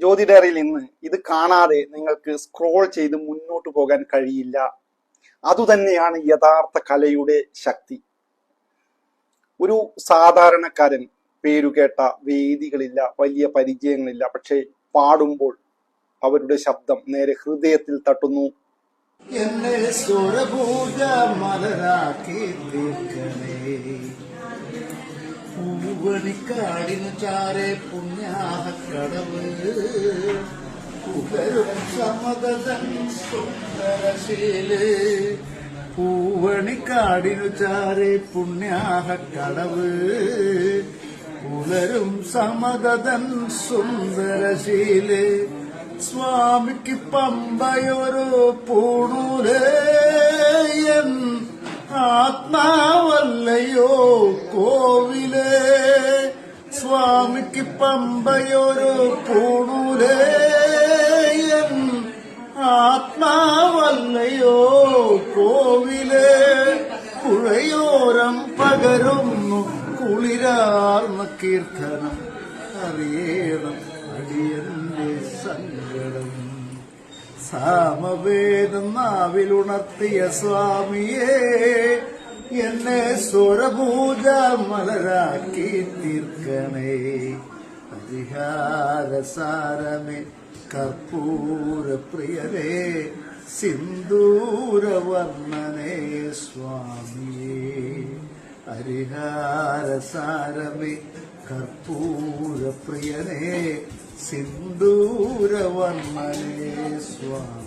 ജ്യോതി ഡയറിയിൽ ഇന്ന് ഇത് കാണാതെ നിങ്ങൾക്ക് സ്ക്രോൾ ചെയ്ത് മുന്നോട്ട് പോകാൻ കഴിയില്ല. അതുതന്നെയാണ് യഥാർത്ഥ കലയുടെ ശക്തി. ഒരു സാധാരണക്കാരൻ, പേരുകേട്ട വേദികളില്ല, വലിയ പരിചയങ്ങളില്ല, പക്ഷെ പാടുമ്പോൾ അവരുടെ ശബ്ദം നേരെ ഹൃദയത്തിൽ തട്ടുന്നു. എന്നെ സ്വരഭൂജ മലരാക്കി തീർക്കണേ, പൂവണിക്കാടിനു ചാരെ പുണ്യാഹക്കടവ്, പുകരും സമതൻ സുന്ദരശീല്, പൂവണിക്കാടിനു ചാരെ പുണ്യാഹക്കടവ്, പുലരും സമതൻ സുന്ദരശീല്, സ്വാമിക്ക് പമ്പയൊരു പൂണൂലേയൻ ആത്മാവല്ലയോ കോവിലേ, സ്വാമിക്ക് പമ്പയൊരു പൂണൂലേയൻ ആത്മാവല്ലയോ കോവിലേ, പുഴയോരം പകരുന്നു കുളിരാർന്ന കീർത്തനം, അറിയണം അടിയന്റെ സങ്കടം, സാമവേദം നാവിലുണർത്തിയ സ്വാമിയേ, എന്നെ സ്വരഭൂജ മലരാക്കി തീർക്കണേ, പരിഹാരസാരമേ കർപ്പൂര പ്രിയരേ, സിന്ദൂരവർണ്ണനേ സ്വാമിയേ, ഹരിഹാരസാരമേ കർപ്പൂര പ്രിയനേ, സിന്ദൂരവർണ്ണനേ സ്വാമി.